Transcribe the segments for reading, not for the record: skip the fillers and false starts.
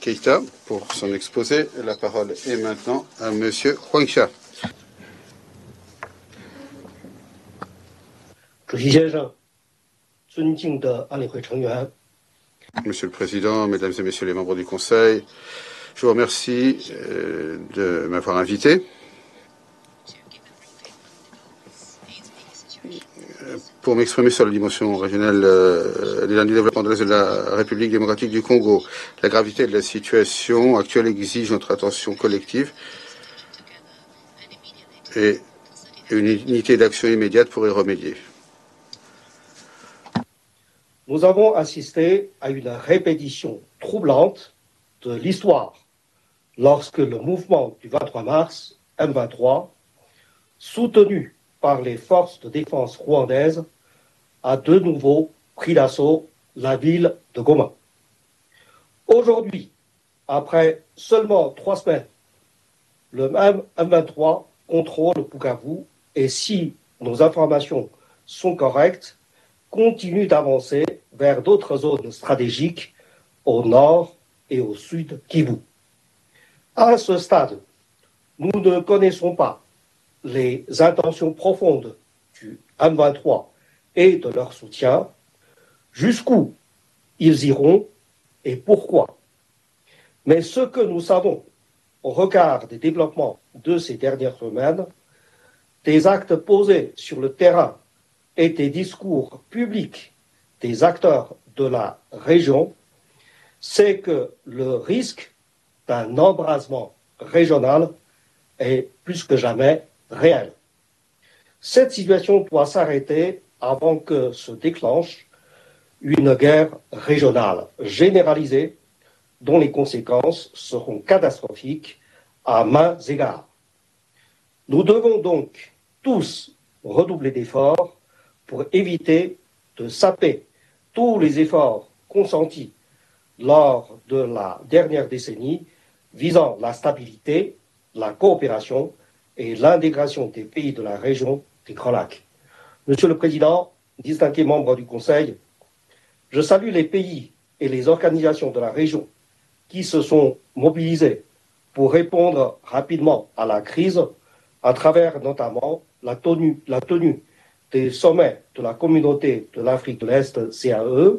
Keïta pour son exposé. La parole est maintenant à Monsieur Huangsha. Monsieur le Président, Mesdames et Messieurs les membres du Conseil, je vous remercie de m'avoir invité pour m'exprimer sur la dimension régionale du développement de l'Est de la République démocratique du Congo. La gravité de la situation actuelle exige notre attention collective et une unité d'action immédiate pour y remédier. Nous avons assisté à une répétition troublante de l'histoire lorsque le mouvement du 23 mars, M23, soutenu par les forces de défense rwandaises, a de nouveau pris d'assaut la ville de Goma. Aujourd'hui, après seulement 3 semaines, le même M23 contrôle Bukavu et si nos informations sont correctes, continue d'avancer vers d'autres zones stratégiques au nord et au sud Kivu. À ce stade, nous ne connaissons pas les intentions profondes du M23 et de leur soutien, jusqu'où ils iront et pourquoi. Mais ce que nous savons au regard des développements de ces dernières semaines, des actes posés sur le terrain et des discours publics des acteurs de la région, c'est que le risque d'un embrasement régional est plus que jamais réel. Cette situation doit s'arrêter avant que se déclenche une guerre régionale généralisée dont les conséquences seront catastrophiques à maints égards. Nous devons donc tous redoubler d'efforts pour éviter de saper tous les efforts consentis lors de la dernière décennie visant la stabilité, la coopération et l'intégration des pays de la région des Grands Lacs. Monsieur le Président, distingués membres du Conseil, je salue les pays et les organisations de la région qui se sont mobilisés pour répondre rapidement à la crise à travers notamment la tenue des sommets de la communauté de l'Afrique de l'Est, CAE,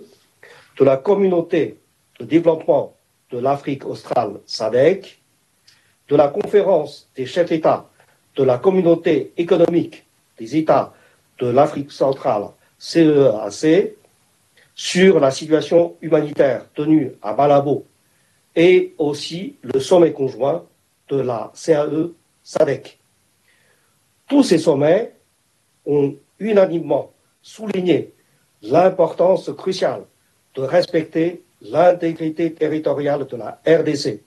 de la communauté de développement de l'Afrique australe, SADC, de la conférence des chefs d'État de la communauté économique des États de l'Afrique centrale, CEEAC, sur la situation humanitaire tenue à Malabo, et aussi le sommet conjoint de la CAE-SADC. Tous ces sommets ont unanimement souligné l'importance cruciale de respecter l'intégrité territoriale de la RDC.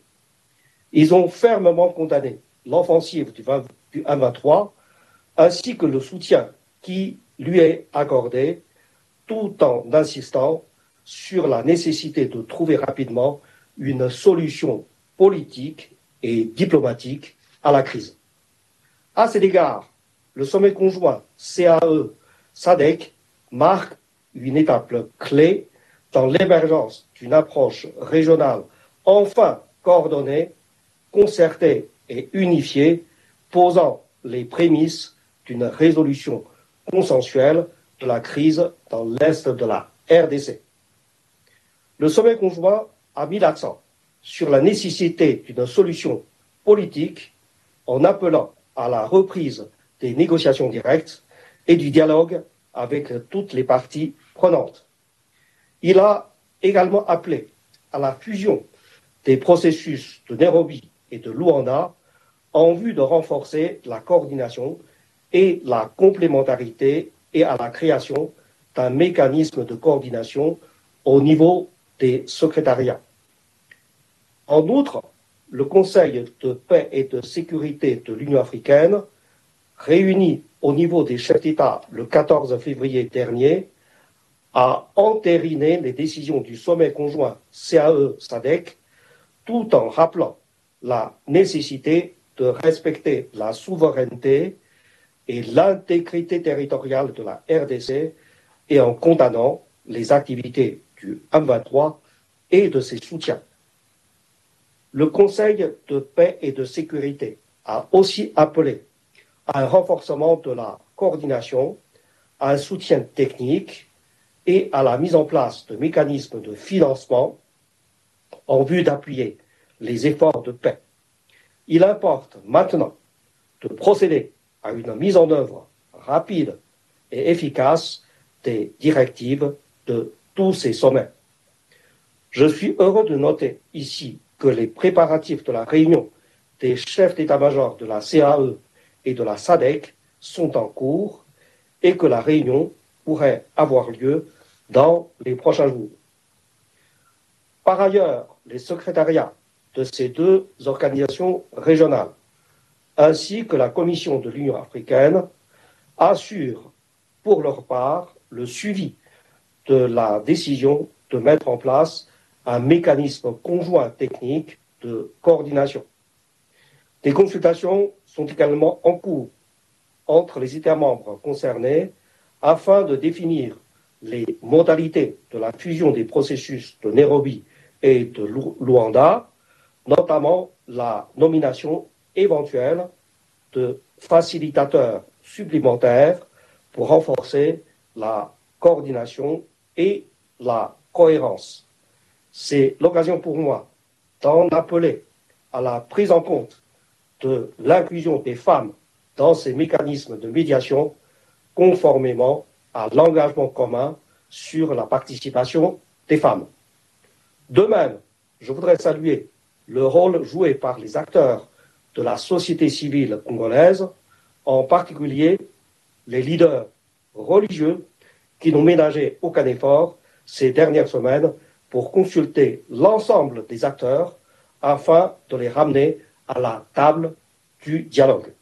Ils ont fermement condamné l'offensive du M23 ainsi que le soutien qui lui est accordé, tout en insistant sur la nécessité de trouver rapidement une solution politique et diplomatique à la crise. À cet égard, le sommet conjoint CAE-SADC marque une étape clé dans l'émergence d'une approche régionale enfin coordonnée, concertée et unifiée, posant les prémices d'une résolution consensuelle de la crise dans l'est de la RDC. Le sommet conjoint a mis l'accent sur la nécessité d'une solution politique en appelant à la reprise des négociations directes et du dialogue avec toutes les parties prenantes. Il a également appelé à la fusion des processus de Nairobi et de Luanda en vue de renforcer la coordination et la complémentarité et à la création d'un mécanisme de coordination au niveau des secrétariats. En outre, le Conseil de paix et de sécurité de l'Union africaine, réuni au niveau des chefs d'État le 14 février dernier, a entériné les décisions du sommet conjoint CAE-SADC tout en rappelant la nécessité de respecter la souveraineté et l'intégrité territoriale de la RDC et en condamnant les activités du M23 et de ses soutiens. Le Conseil de paix et de sécurité a aussi appelé à un renforcement de la coordination, à un soutien technique et à la mise en place de mécanismes de financement en vue d'appuyer les efforts de paix. Il importe maintenant de procéder à une mise en œuvre rapide et efficace des directives de tous ces sommets. Je suis heureux de noter ici que les préparatifs de la réunion des chefs d'état-major de la CAE et de la SADC sont en cours et que la réunion pourrait avoir lieu dans les prochains jours. Par ailleurs, les secrétariats de ces deux organisations régionales ainsi que la Commission de l'Union africaine assurent pour leur part le suivi de la décision de mettre en place un mécanisme conjoint technique de coordination. Des consultations sont également en cours entre les États membres concernés afin de définir les modalités de la fusion des processus de Nairobi et de Luanda, notamment la nomination éventuelle de facilitateurs supplémentaires pour renforcer la coordination et la cohérence. C'est l'occasion pour moi d'en appeler à la prise en compte de l'inclusion des femmes dans ces mécanismes de médiation conformément à l'engagement commun sur la participation des femmes. De même, je voudrais saluer le rôle joué par les acteurs de la société civile congolaise, en particulier les leaders religieux qui n'ont ménagé aucun effort ces dernières semaines pour consulter l'ensemble des acteurs afin de les ramener à la table du dialogue.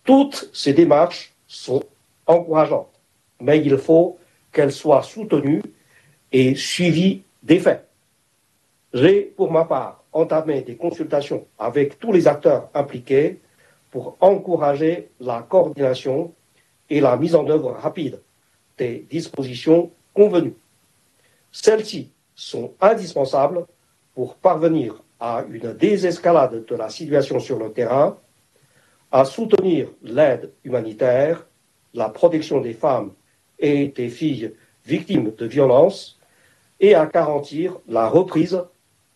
Toutes ces démarches sont encourageantes, mais il faut qu'elles soient soutenues et suivies des faits. J'ai, pour ma part, entamé des consultations avec tous les acteurs impliqués pour encourager la coordination et la mise en œuvre rapide des dispositions convenues. Celles-ci sont indispensables pour parvenir à une désescalade de la situation sur le terrain, à soutenir l'aide humanitaire, la protection des femmes et des filles victimes de violences et à garantir la reprise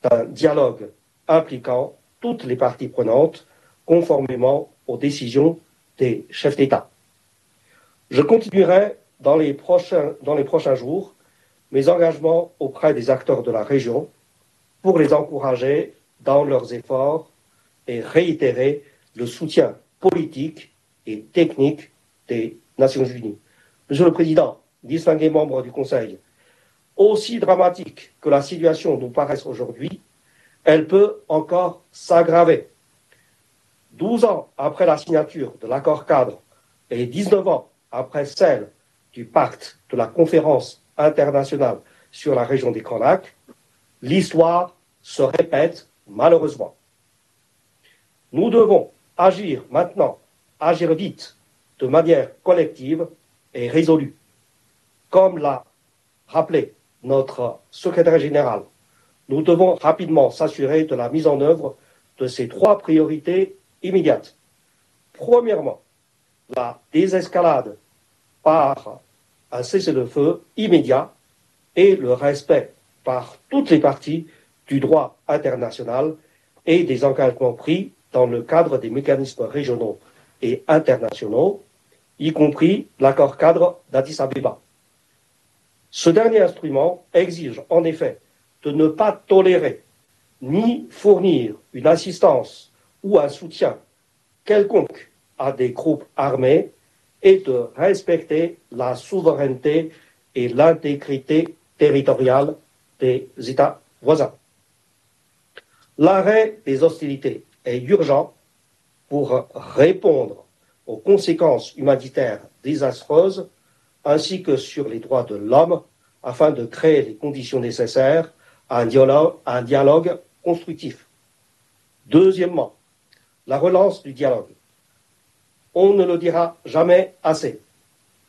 d'un dialogue impliquant toutes les parties prenantes conformément aux décisions des chefs d'État. Je continuerai dans les prochains jours mes engagements auprès des acteurs de la région pour les encourager dans leurs efforts et réitérer le soutien politique et technique des Nations Unies. Monsieur le Président, distingués membres du Conseil, aussi dramatique que la situation nous paraisse aujourd'hui, elle peut encore s'aggraver. 12 ans après la signature de l'accord cadre et 19 ans après celle du pacte de la conférence internationale sur la région des Grands Lacs, l'histoire se répète malheureusement. Nous devons agir maintenant, agir vite, de manière collective et résolue. Comme l'a rappelé notre secrétaire général, nous devons rapidement s'assurer de la mise en œuvre de ces 3 priorités immédiates. Premièrement, la désescalade par un cessez-le-feu immédiat et le respect par toutes les parties du droit international et des engagements pris dans le cadre des mécanismes régionaux et internationaux, y compris l'accord cadre d'Addis Abeba. Ce dernier instrument exige en effet de ne pas tolérer ni fournir une assistance ou un soutien quelconque à des groupes armés et de respecter la souveraineté et l'intégrité territoriale des États voisins. L'arrêt des hostilités est urgent pour répondre aux conséquences humanitaires désastreuses ainsi que sur les droits de l'homme afin de créer les conditions nécessaires à un dialogue constructif. Deuxièmement, la relance du dialogue. On ne le dira jamais assez.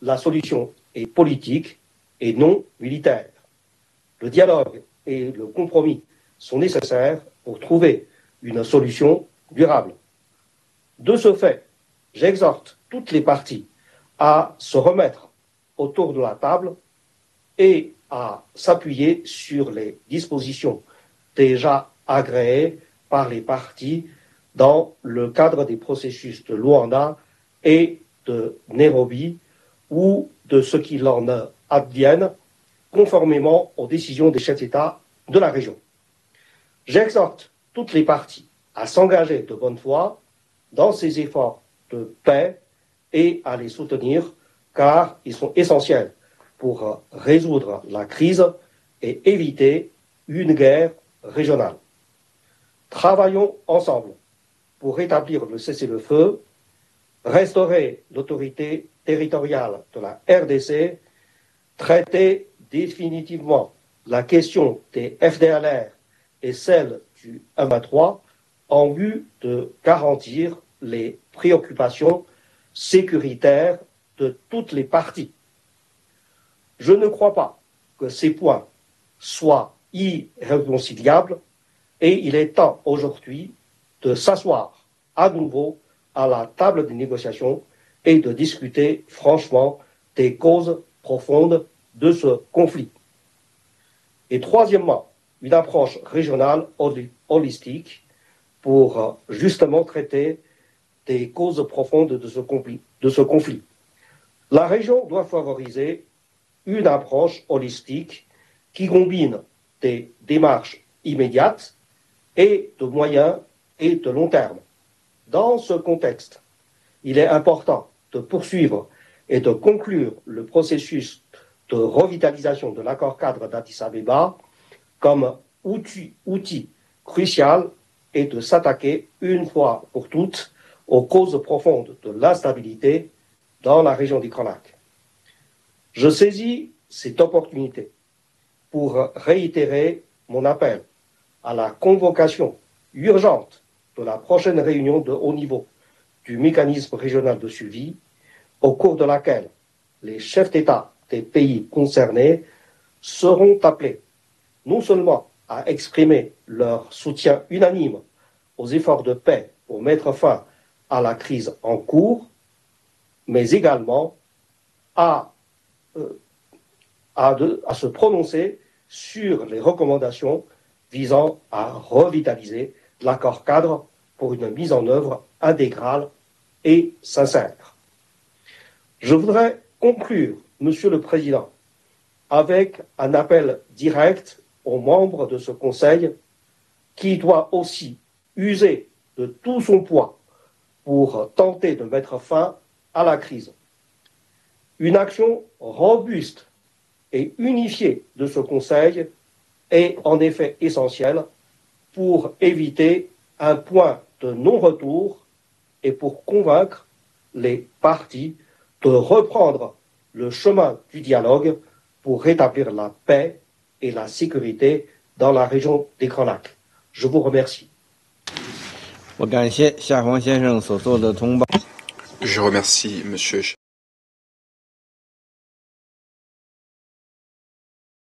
La solution est politique et non militaire. Le dialogue et le compromis sont nécessaires, pour trouver une solution durable. De ce fait, j'exhorte toutes les parties à se remettre autour de la table et à s'appuyer sur les dispositions déjà agréées par les parties dans le cadre des processus de Luanda et de Nairobi ou de ce qu'il en advienne conformément aux décisions des chefs d'État de la région. J'exhorte toutes les parties à s'engager de bonne foi dans ces efforts de paix et à les soutenir car ils sont essentiels pour résoudre la crise et éviter une guerre régionale. Travaillons ensemble pour rétablir le cessez-le-feu, restaurer l'autorité territoriale de la RDC, traiter définitivement la question des FDLR et celle du M23 en vue de garantir les préoccupations sécuritaires de toutes les parties. Je ne crois pas que ces points soient irréconciliables et il est temps aujourd'hui de s'asseoir à nouveau à la table des négociations et de discuter franchement des causes profondes de ce conflit. Et troisièmement, une approche régionale holistique pour justement traiter des causes profondes de ce conflit. La région doit favoriser une approche holistique qui combine des démarches immédiates et de moyen et de long terme. Dans ce contexte, il est important de poursuivre et de conclure le processus de revitalisation de l'accord cadre d'Addis Abeba comme outil crucial et de s'attaquer une fois pour toutes aux causes profondes de l'instabilité dans la région du Grand Lac. Je saisis cette opportunité pour réitérer mon appel à la convocation urgente de la prochaine réunion de haut niveau du mécanisme régional de suivi, au cours de laquelle les chefs d'État des pays concernés seront appelés non seulement à exprimer leur soutien unanime aux efforts de paix pour mettre fin à la crise en cours, mais également à se prononcer sur les recommandations visant à revitaliser l'accord cadre pour une mise en œuvre intégrale et sincère. Je voudrais conclure, Monsieur le Président, avec un appel direct aux membres de ce Conseil qui doit aussi user de tout son poids pour tenter de mettre fin à la crise. Une action robuste et unifiée de ce Conseil est en effet essentielle pour éviter un point de non-retour et pour convaincre les parties de reprendre le chemin du dialogue pour rétablir la paix et la sécurité dans la région des Grands Lacs. Je vous remercie. Je remercie M.